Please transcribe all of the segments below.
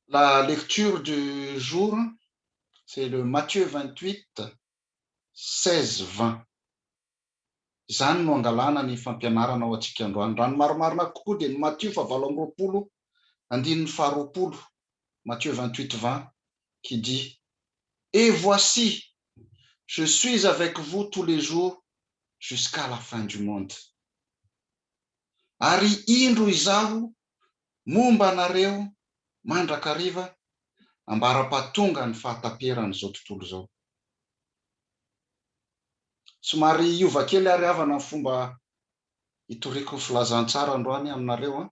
La lecture du jour, c'est le Matthieu 28, 16-20. Izany no angalana ny fampianarana ao antsika androany. Raha ny marimarina kokoa dia ny Matthieu 7, 20, Matthieu 28, 20, qui dit « Et voici, je suis avec vous tous les jours jusqu'à la fin du monde. Ary indro izaho momba anareo mandrakariva ambara-pahatonga ny fahataperan'izao tontolo izao. » Somary iova kely ary havana ny fomba hitoriako filazantsara androany aminareo.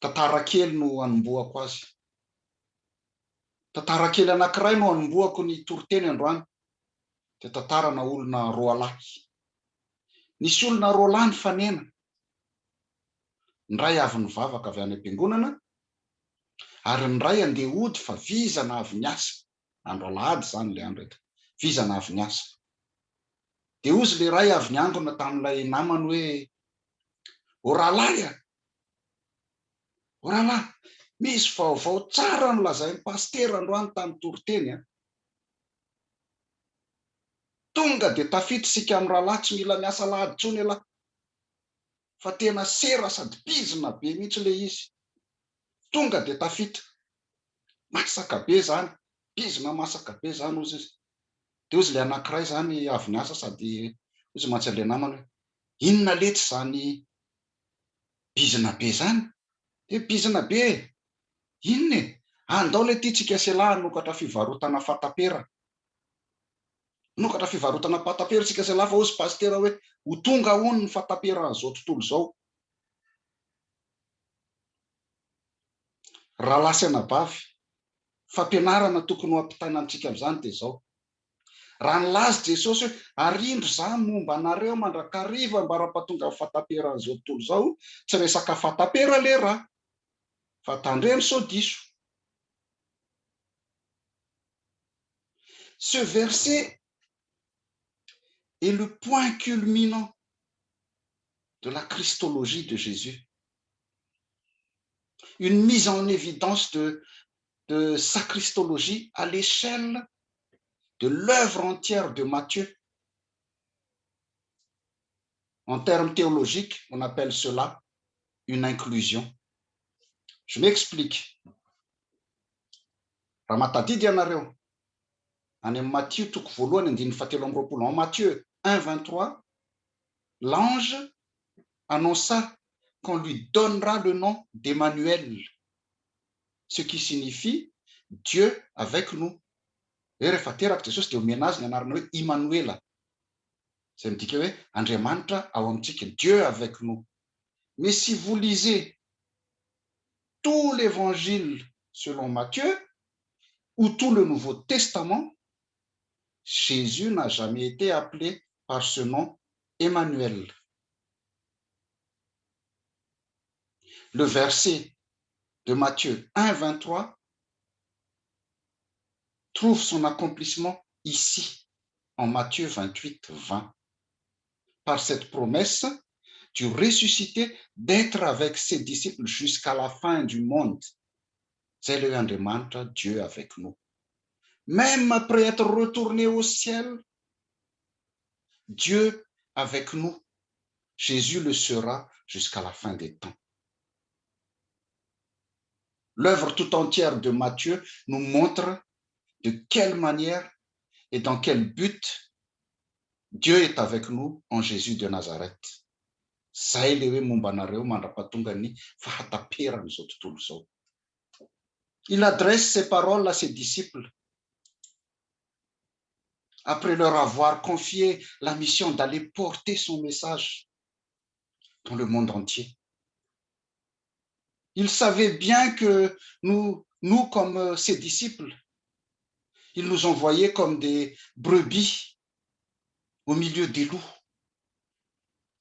Tantara kely no anomboako azy. Tantara kely anankiray no anomboako ny toriteny androany. Dia tantarana olona roa lahy. Nisy olona roa lahy nifanena. Ny ray avy nivavaka avy any am-piangonana, ary ny ray andeha hody fa vizana avy niasa. Andro alahady zany ilay andro eto. Vizana avy niasa. Dia ozy ilay ray avy niangona tamin'ilay namany hoe: "O rahalahy, o rahalahy, misy vaovao tsara nolazain'ny pasitera androany tamin'ny toriteny. Tonga dia tafiditra isika amin'ny rahalahy, tsy mila miasa lahady intsony elahy. Fa tena sera sady bizina be mihitsy ilay izy. Tonga dia tafiditra. Masaka be zany, bizina masaka be zany ozy izy." Dia ozy ilay anankiray zany avy niasa sady ozy mantsy ilay namany hoe: "Inona letsy zany bizina be zany?" Dia bizina be, inona e? Andao ilay tiantsika sealahy nokatra fivarotana fatapera. Nokatra fivarotana fatapera tsika sealahy, fa ozy pasitera hoe ho tonga hono ny fatapera an'izao tontolo izao. Rahalahy sy anabavy, fampianarana tokony ho ampitaina amintsika amin'izany dia izao. Raha nilaza Jesosy hoe "Arindro izaho momba anareo mandrakariva ambara-pahatonga ny fatapera an'izao tontolo izao", tsy resaka fatapera le raha, fa tandremo sao diso. Ce verset est le point culminant de la christologie de Jésus. Une mise en évidence de sa christologie à l'échelle de l'œuvre entière de Matthieu. En termes théologiques, on appelle cela une inclusion. Je m'explique. Raha matadidy ianareo any amin'ny Matthieu toko voalohany andininy fahatelo amby roapolo. En Matthieu 1, 23, l'ange annonça qu'on lui donnera le nom d'Emmanuel, ce qui signifie Dieu avec nous. Et rehefa teraka Jesosy dia omena azy ny anarana hoe Emmanuel. C'est midika hoe Andriamanitra ao amintsika, Dieu avec nous. Mais si vous lisez tout l'évangile selon Matthieu ou tout le Nouveau Testament, Jésus n'a jamais été appelé par ce nom Emmanuel. Le verset de Matthieu 1, 23 trouve son accomplissement ici, en Matthieu 28, 20. Par cette promesse du ressuscité d'être avec ses disciples jusqu'à la fin du monde. C'est le Andriamanitra, Dieu avec nous. Même après être retourné au ciel, Dieu avec nous. Jésus le sera jusqu'à la fin des temps. L'œuvre tout entière de Matthieu nous montre de quelle manière et dans quel but Dieu est avec nous en Jésus de Nazareth. Zay le hoe momba anareo mandra-pahatonga ny fahataperan'izao tontolo izao. Il adresse ses paroles à ses disciples après leur avoir confié la mission d'aller porter son message dans le monde entier. Il savait bien que nous comme ses disciples, il nous envoyait comme des brebis au milieu des loups,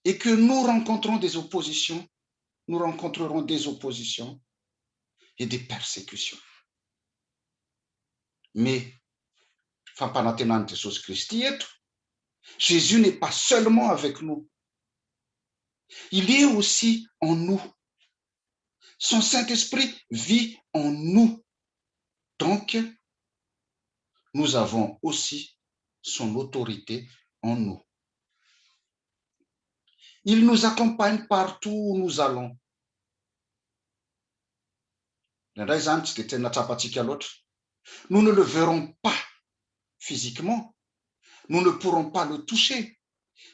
et que nous rencontrerons des oppositions et des persécutions. Mais fampanantenany Jesosy Kristy eto, Jésus n'est pas seulement avec nous, il est aussi en nous. Son Saint-Esprit vit en nous Donc, nous avons aussi son autorité en nous. Il nous accompagne partout où nous allons. Nous ne le verrons pas physiquement. Nous ne pourrons pas le toucher.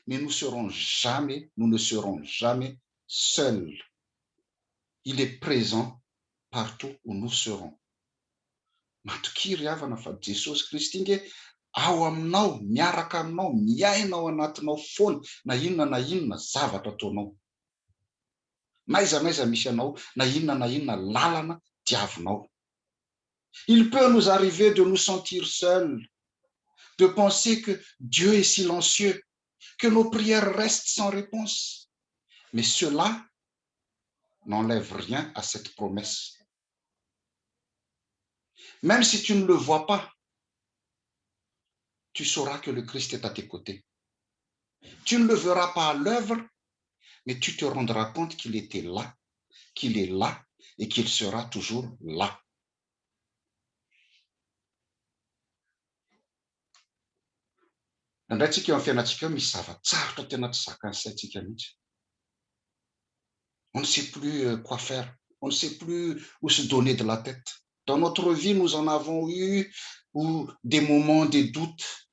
Mais nous ne serons jamais seuls. Il est présent partout où nous serons. Matokiry havana fa Jesosy Kristy nge ao aminao, miaraka aminao, miaina ao anatinao foana, na inona zavatra ataonao. N'aiza misy anao, na inona lalana diavinao. Il peut nous arriver de nous sentir seuls, de penser que Dieu est silencieux, que nos prières restent sans réponse. Mais cela n'enlève rien à cette promesse. Même si tu ne le vois pas, tu sauras que le Christ est à tes côtés. Tu ne le verras pas à l'œuvre, mais tu te rendras compte qu'il était là, qu'il est là et qu'il sera toujours là. On ne sait plus quoi faire. On ne sait plus où se donner de la tête. Dans notre vie, nous en avons eu des moments de doute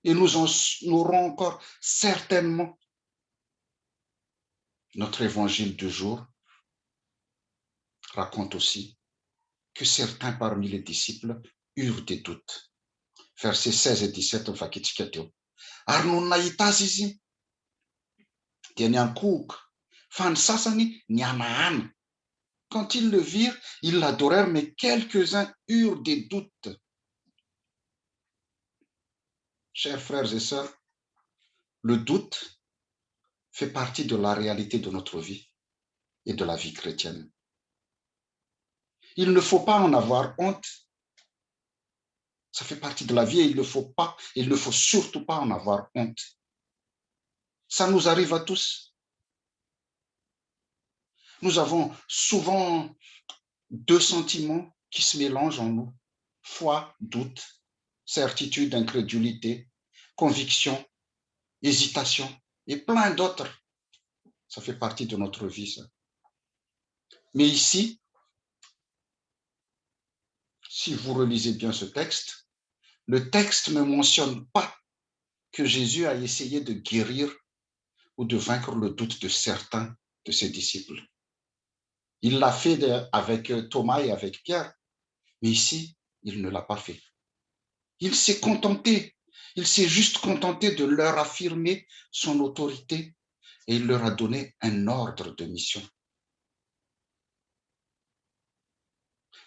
et nous en aurons encore certainement. Notre évangile du jour raconte aussi que certains parmi les disciples eurent des doutes. Versets 16 et 17, ary no nahita azy izy dia niankohoka, fa ny sasany nianahana. Quand ils le virent, ils l'adorèrent, mais quelques-uns eurent des doutes. Chers frères et sœurs, le doute fait partie de la réalité de notre vie et de la vie chrétienne. Il ne faut pas en avoir honte. Ça fait partie de la vie et il ne faut surtout pas en avoir honte. Ça nous arrive à tous. Nous avons souvent deux sentiments qui se mélangent en nous. Foi, doute, certitude, incrédulité, conviction, hésitation et plein d'autres. Ça fait partie de notre vie, ça. Mais ici, si vous relisez bien ce texte, le texte ne mentionne pas que Jésus a essayé de guérir ou de vaincre le doute de certains de ses disciples. Il l'a fait avec Thomas et avec Pierre, mais ici, il ne l'a pas fait. Il s'est juste contenté de leur affirmer son autorité et il leur a donné un ordre de mission.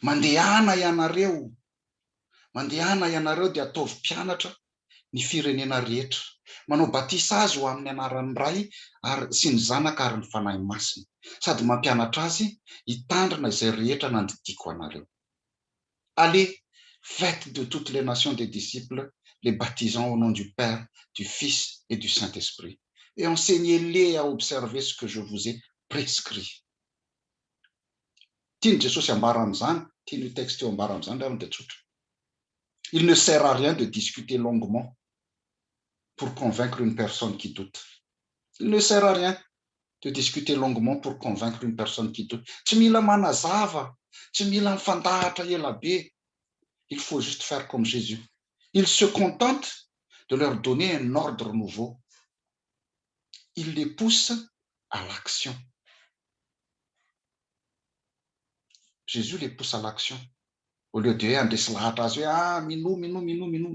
Mandehana ianareo dia ataovy mpianatra ny firenena rehetra. Manao batisa azy ho amin'ny anaran'ny Ray sy ny Zanaka ary ny Fanahy Masina. Sady mampianatra azy hitandrina izay rehetra nandidiko anareo. Allez, faites de toutes les nations des disciples, les baptisant au nom du Père, du Fils et du Saint-Esprit. Et enseignez-les à observer ce que je vous ai prescrit. Il ne sert à rien de discuter longuement pour convaincre une personne qui doute. Il ne sert à rien de discuter longuement pour convaincre une personne qui doute. Il faut juste faire comme Jésus. Il se contente de leur donner un ordre nouveau. Il les pousse à l'action. Jésus les pousse à l'action. Au lieu de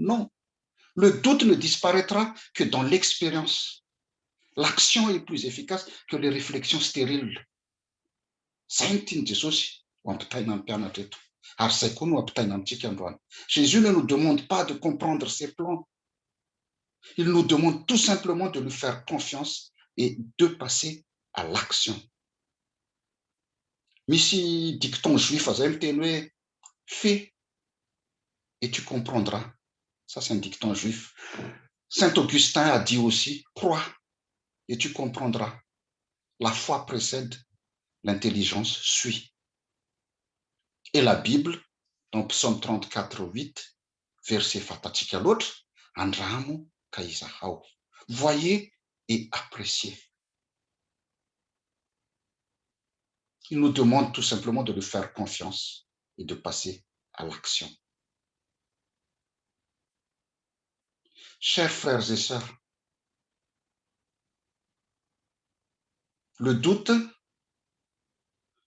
non. Le doute ne disparaîtra que dans l'expérience. L'action est plus efficace que les réflexions stériles. Jésus ne nous demande pas de comprendre ses plans. Il nous demande tout simplement de lui faire confiance et de passer à l'action. Misy dicton juif zay miteny hoe fais et tu comprendras. Ça, c'est un dicton juif. Saint Augustin a dit aussi, crois et tu comprendras. La foi précède, l'intelligence suit. Et la Bible, Dans Psaume 34, 8, verset fatatsika loatra, andramo ka izahao. Voyez et appréciez. Il nous demande tout simplement de lui faire confiance et de passer à l'action. Chers frères et sœurs, le doute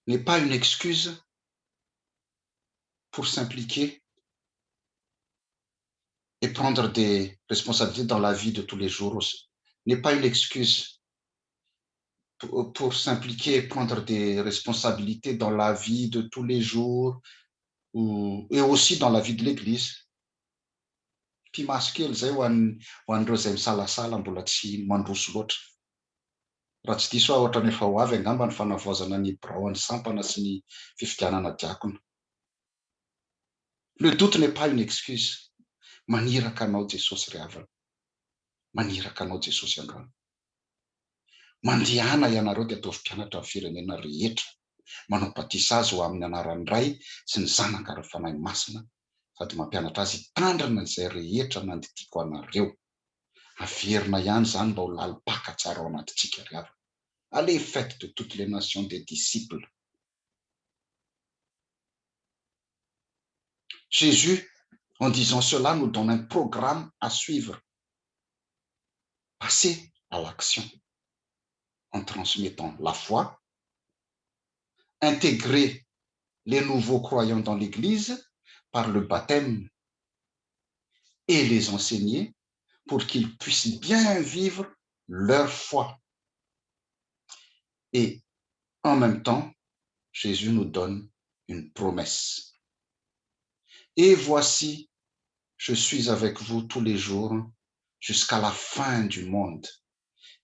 n'est pas une excuse pour s'impliquer et prendre des responsabilités dans la vie de tous les jours. N'est pas une excuse pour s'impliquer et prendre des responsabilités dans la vie de tous les jours et aussi dans la vie de l'Église. Pimasy kely zay ho an'ireo zay misalasala mbola tsy mandroso loatra. Raha tsy diso ohatra ny efa ho avy angamba ny fanavaozana ny birao ny sampana sy ny fifidianana diakona. Le doute n'est pas une excuse. Maniraka anao Jesosy ry havana. Maniraka anao Jesosy androany. Mandehana ianareo dia ataovy mpianatra amin'ny firenena rehetra, manao batisa azy ho amin'ny anaran'ny Ray sy ny Zanaka ary ny Fanahy Masina, sady mampianatra azy hitandrina izay rehetra nandidiko anareo. Averina ihany zany mba ho lalipaka tsara ao anatintsika ry havana. Allez, faites de toutes les nations des disciples. Jésus, en disant cela, nous donne un programme à suivre. Passer à l'action en transmettant la foi, intégrer les nouveaux croyants dans l'Église par le baptême et les enseigner pour qu'ils puissent bien vivre leur foi. Et en même temps, Jésus nous donne une promesse. Et voici, je suis avec vous tous les jours jusqu'à la fin du monde.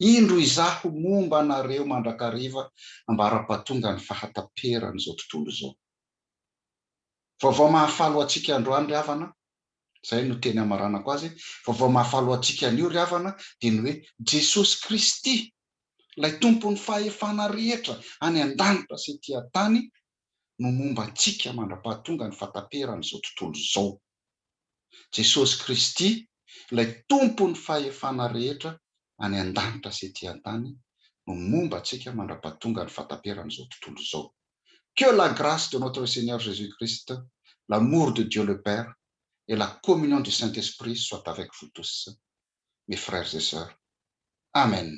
Indro izaho momba anareo mandrakariva ambara-pahatonga ny fahataperan'izao tontolo izao. Vaovao mahafalo atsika androany ry havana, zay no teny amaranako azy, vaovao mahafalo atsika anio ry havana dia ny hoe Jesosy Kristy, ilay tompon'ny fahefana rehetra any an-danitra sy ety an-tany, no momba antsika mandra-pahatonga ny fahataperan'izao tontolo izao. Jesosy Kristy, ilay tompon'ny fahefana rehetra any an-danitra sy ety an-tany, no momba antsika mandra-pahatonga ny fahataperan'izao tontolo izao. Que la grâce de notre Seigneur Jésus-Christ, l'amour de Dieu le Père et la communion du Saint-Esprit soient avec vous tous, mes frères et sœurs. Amen.